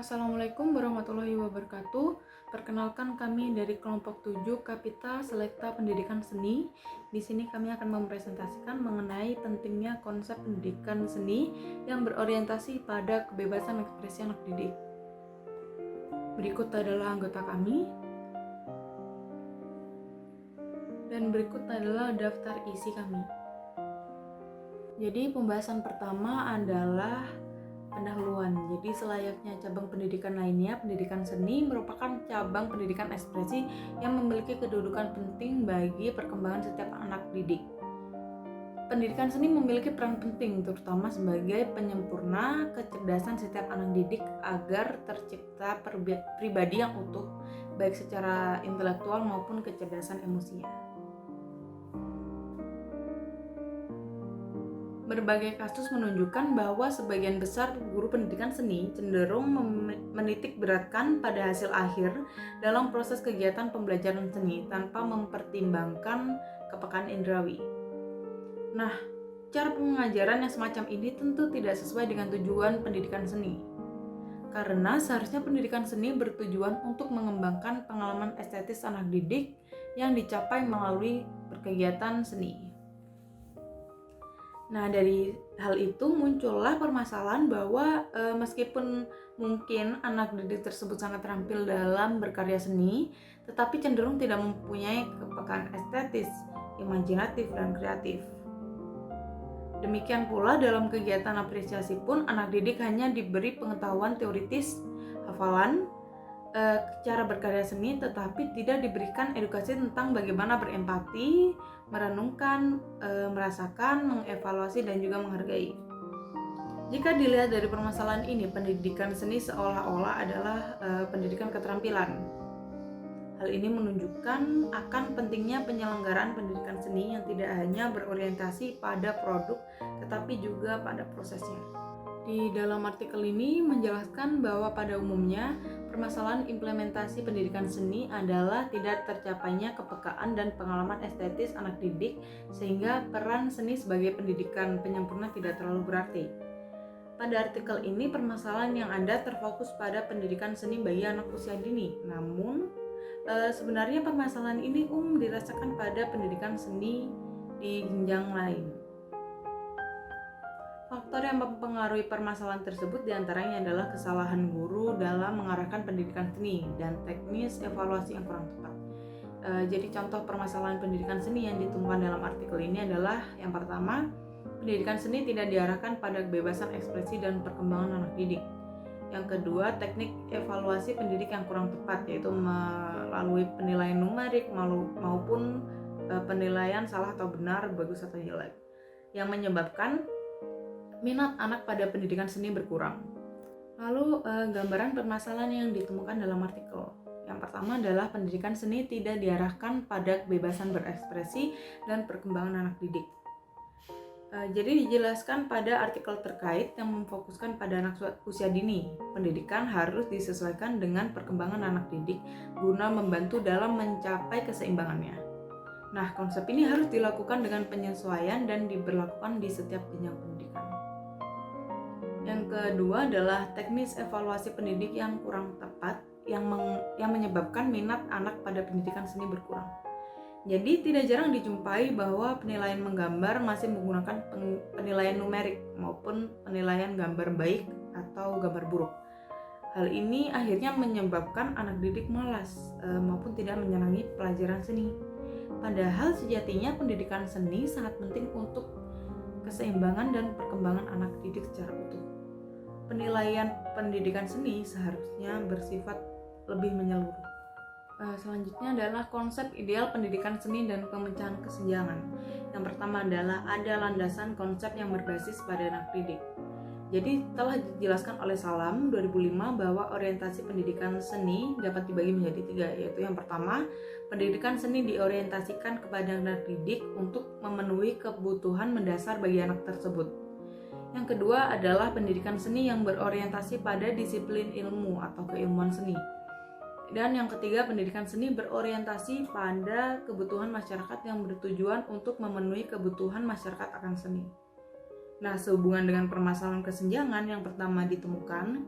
Assalamualaikum warahmatullahi wabarakatuh. Perkenalkan, kami dari kelompok 7 Kapita Selekta Pendidikan Seni. Di sini kami akan mempresentasikan mengenai pentingnya konsep pendidikan seni yang berorientasi pada kebebasan ekspresi anak didik. Berikut adalah anggota kami. Dan berikut adalah daftar isi kami. Jadi pembahasan pertama adalah pendahuluan. Jadi selayaknya cabang pendidikan lainnya, pendidikan seni merupakan cabang pendidikan ekspresi yang memiliki kedudukan penting bagi perkembangan setiap anak didik. Pendidikan seni memiliki peran penting terutama sebagai penyempurna kecerdasan setiap anak didik agar tercipta pribadi yang utuh baik secara intelektual maupun kecerdasan emosinya. Berbagai kasus menunjukkan bahwa sebagian besar guru pendidikan seni cenderung menitik beratkan pada hasil akhir dalam proses kegiatan pembelajaran seni tanpa mempertimbangkan kepekaan indrawi. Nah, cara pengajaran yang semacam ini tentu tidak sesuai dengan tujuan pendidikan seni. Karena seharusnya pendidikan seni bertujuan untuk mengembangkan pengalaman estetis anak didik yang dicapai melalui berkegiatan seni. Nah, dari hal itu muncullah permasalahan bahwa meskipun mungkin anak didik tersebut sangat terampil dalam berkarya seni, tetapi cenderung tidak mempunyai kepekaan estetis, imajinatif, dan kreatif. Demikian pula dalam kegiatan apresiasi pun anak didik hanya diberi pengetahuan teoritis, hafalan, cara berkarya seni, tetapi tidak diberikan edukasi tentang bagaimana berempati, merenungkan, merasakan, mengevaluasi, dan juga menghargai. Jika dilihat dari permasalahan ini, pendidikan seni seolah-olah adalah pendidikan keterampilan. Hal ini menunjukkan akan pentingnya penyelenggaraan pendidikan seni yang tidak hanya berorientasi pada produk, tetapi juga pada prosesnya. Di dalam artikel ini menjelaskan bahwa pada umumnya permasalahan implementasi pendidikan seni adalah tidak tercapainya kepekaan dan pengalaman estetis anak didik sehingga peran seni sebagai pendidikan penyempurna tidak terlalu berarti. Pada artikel ini permasalahan yang ada terfokus pada pendidikan seni bagi anak usia dini. Namun sebenarnya permasalahan ini dirasakan pada pendidikan seni di jenjang lain. Faktor yang mempengaruhi permasalahan tersebut diantaranya adalah kesalahan guru dalam mengarahkan pendidikan seni dan teknis evaluasi yang kurang tepat. Jadi contoh permasalahan pendidikan seni yang ditemukan dalam artikel ini adalah yang pertama, pendidikan seni tidak diarahkan pada kebebasan ekspresi dan perkembangan anak didik. Yang kedua, teknik evaluasi pendidik yang kurang tepat, yaitu melalui penilaian numerik maupun penilaian salah atau benar, bagus atau jelek, yang menyebabkan minat anak pada pendidikan seni berkurang. Lalu gambaran permasalahan yang ditemukan dalam artikel. Yang pertama adalah pendidikan seni tidak diarahkan pada kebebasan berekspresi dan perkembangan anak didik. Jadi dijelaskan pada artikel terkait yang memfokuskan pada anak usia dini. Pendidikan harus disesuaikan dengan perkembangan anak didik guna membantu dalam mencapai keseimbangannya. Nah, konsep ini harus dilakukan dengan penyesuaian dan diberlakukan di setiap jenjang pendidikan. Yang kedua adalah teknis evaluasi pendidik yang kurang tepat yang menyebabkan minat anak pada pendidikan seni berkurang. Jadi tidak jarang dijumpai bahwa penilaian menggambar masih menggunakan penilaian numerik maupun penilaian gambar baik atau gambar buruk. Hal ini akhirnya menyebabkan anak didik malas maupun tidak menyenangi pelajaran seni. Padahal sejatinya pendidikan seni sangat penting untuk keseimbangan dan perkembangan anak didik secara utuh. Penilaian pendidikan seni seharusnya bersifat lebih menyeluruh. Selanjutnya adalah konsep ideal pendidikan seni dan pemecahan kesenjangan. Yang pertama adalah ada landasan konsep yang berbasis pada anak didik. Jadi telah dijelaskan oleh Salam 2005 bahwa orientasi pendidikan seni dapat dibagi menjadi 3, yaitu yang pertama, pendidikan seni diorientasikan kepada anak didik untuk memenuhi kebutuhan mendasar bagi anak tersebut. Yang kedua adalah pendidikan seni yang berorientasi pada disiplin ilmu atau keilmuan seni. Dan yang ketiga, pendidikan seni berorientasi pada kebutuhan masyarakat yang bertujuan untuk memenuhi kebutuhan masyarakat akan seni. Nah, sehubungan dengan permasalahan kesenjangan yang pertama ditemukan,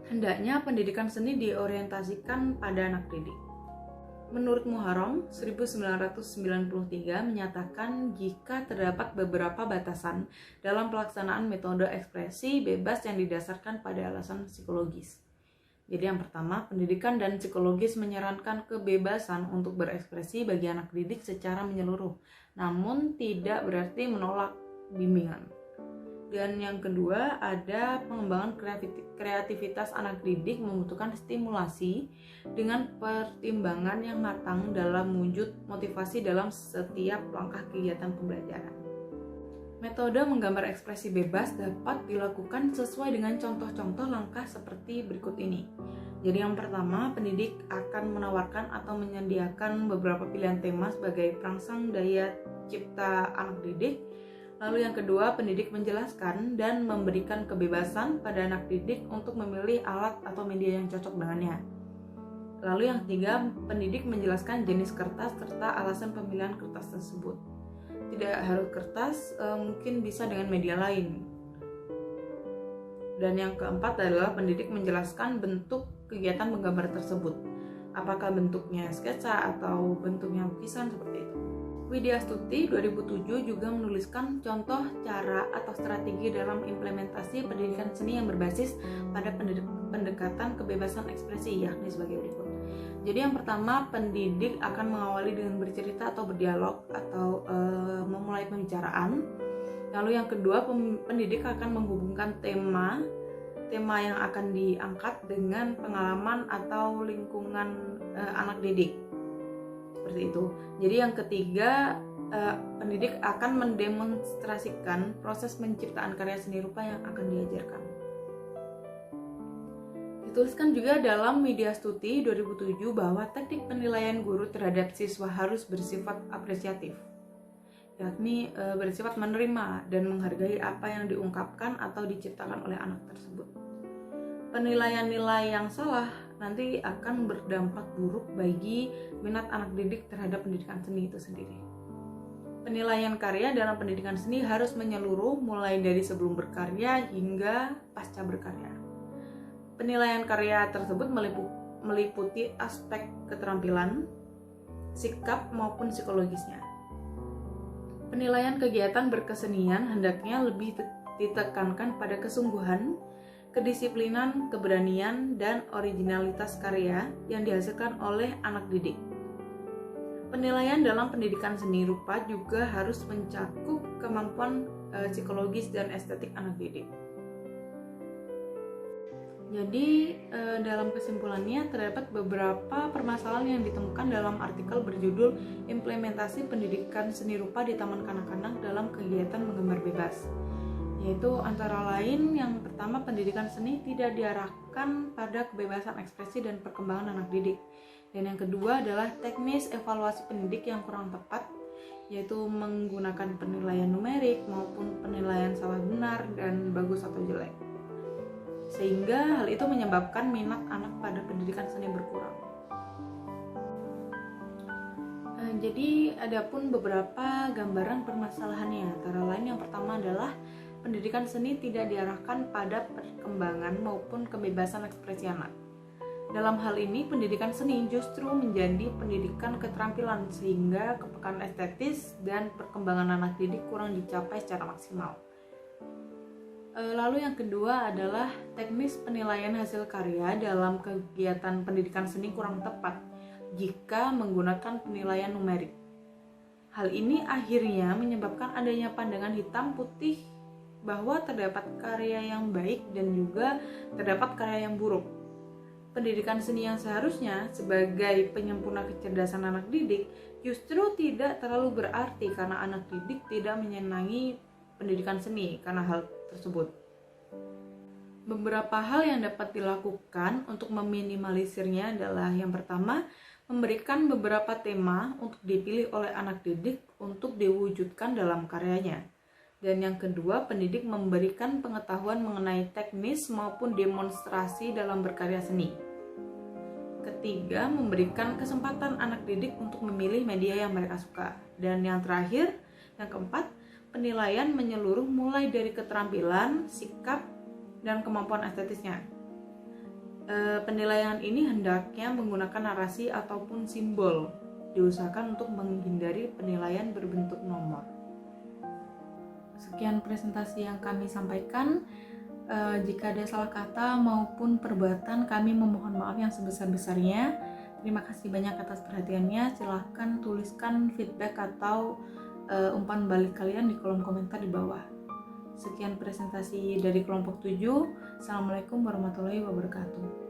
Hendaknya pendidikan seni diorientasikan pada anak didik. Menurut Muharram 1993 menyatakan jika terdapat beberapa batasan dalam pelaksanaan metode ekspresi bebas yang didasarkan pada alasan psikologis. Jadi yang pertama, pendidikan dan psikologis menyarankan kebebasan untuk berekspresi bagi anak didik secara menyeluruh, namun tidak berarti menolak bimbingan. Dan yang kedua, ada pengembangan kreativitas anak didik membutuhkan stimulasi dengan pertimbangan yang matang dalam wujud motivasi dalam setiap langkah kegiatan pembelajaran. Metode menggambar ekspresi bebas dapat dilakukan sesuai dengan contoh-contoh langkah seperti berikut ini. Jadi yang pertama, pendidik akan menawarkan atau menyediakan beberapa pilihan tema sebagai perangsang daya cipta anak didik. Lalu yang kedua, pendidik menjelaskan dan memberikan kebebasan pada anak didik untuk memilih alat atau media yang cocok dengannya. Lalu yang ketiga, pendidik menjelaskan jenis kertas serta alasan pemilihan kertas tersebut. Tidak harus kertas, mungkin bisa dengan media lain. Dan yang keempat adalah pendidik menjelaskan bentuk kegiatan menggambar tersebut. Apakah bentuknya sketsa atau bentuknya lukisan seperti itu. Widya Stuti 2007 juga menuliskan contoh cara atau strategi dalam implementasi pendidikan seni yang berbasis pada pendekatan kebebasan ekspresi, yakni sebagai berikut. Jadi yang pertama, pendidik akan mengawali dengan bercerita atau berdialog atau memulai pembicaraan. Lalu yang kedua, pendidik akan menghubungkan tema yang akan diangkat dengan pengalaman atau lingkungan anak didik. Seperti itu. Jadi yang ketiga, pendidik akan mendemonstrasikan proses penciptaan karya seni rupa yang akan diajarkan. Dituliskan juga dalam Widya Stuti 2007 bahwa teknik penilaian guru terhadap siswa harus bersifat apresiatif, yakni bersifat menerima dan menghargai apa yang diungkapkan atau diciptakan oleh anak tersebut. Penilaian nilai yang salah nanti akan berdampak buruk bagi minat anak didik terhadap pendidikan seni itu sendiri. Penilaian karya dalam pendidikan seni harus menyeluruh mulai dari sebelum berkarya hingga pasca berkarya. Penilaian karya tersebut meliputi aspek keterampilan, sikap maupun psikologisnya. Penilaian kegiatan berkesenian hendaknya lebih ditekankan pada kesungguhan, kedisiplinan, keberanian, dan originalitas karya yang dihasilkan oleh anak didik. Penilaian dalam pendidikan seni rupa juga harus mencakup kemampuan psikologis dan estetik anak didik. Jadi dalam kesimpulannya terdapat beberapa permasalahan yang ditemukan dalam artikel berjudul Implementasi Pendidikan Seni Rupa di Taman Kanak-kanak dalam Kegiatan Menggambar Bebas. Yaitu antara lain yang pertama, pendidikan seni tidak diarahkan pada kebebasan ekspresi dan perkembangan anak didik. Dan yang kedua adalah teknis evaluasi pendidik yang kurang tepat, yaitu menggunakan penilaian numerik maupun penilaian salah benar dan bagus atau jelek. Sehingga hal itu menyebabkan minat anak pada pendidikan seni berkurang. Jadi adapun beberapa gambaran permasalahannya, antara lain yang pertama adalah pendidikan seni tidak diarahkan pada perkembangan maupun kebebasan ekspresi anak. Dalam hal ini, pendidikan seni justru menjadi pendidikan keterampilan sehingga kepekaan estetis dan perkembangan anak didik kurang dicapai secara maksimal. Lalu yang kedua adalah teknis penilaian hasil karya dalam kegiatan pendidikan seni kurang tepat jika menggunakan penilaian numerik. Hal ini akhirnya menyebabkan adanya pandangan hitam putih bahwa terdapat karya yang baik dan juga terdapat karya yang buruk. Pendidikan seni yang seharusnya sebagai penyempurna kecerdasan anak didik justru tidak terlalu berarti karena anak didik tidak menyenangi pendidikan seni karena hal tersebut. Beberapa hal yang dapat dilakukan untuk meminimalisirnya adalah yang pertama, memberikan beberapa tema untuk dipilih oleh anak didik untuk diwujudkan dalam karyanya. Dan yang kedua, pendidik memberikan pengetahuan mengenai teknis maupun demonstrasi dalam berkarya seni. Ketiga, memberikan kesempatan anak didik untuk memilih media yang mereka suka. Dan yang terakhir, yang keempat, penilaian menyeluruh mulai dari keterampilan, sikap, dan kemampuan estetisnya. Penilaian ini hendaknya menggunakan narasi ataupun simbol. Diusahakan untuk menghindari penilaian berbentuk nomor. Sekian presentasi yang kami sampaikan. Jika ada salah kata maupun perbuatan, kami memohon maaf yang sebesar-besarnya. Terima kasih banyak atas perhatiannya. Silahkan tuliskan feedback atau umpan balik kalian di kolom komentar di bawah. Sekian presentasi dari kelompok 7. Assalamualaikum warahmatullahi wabarakatuh.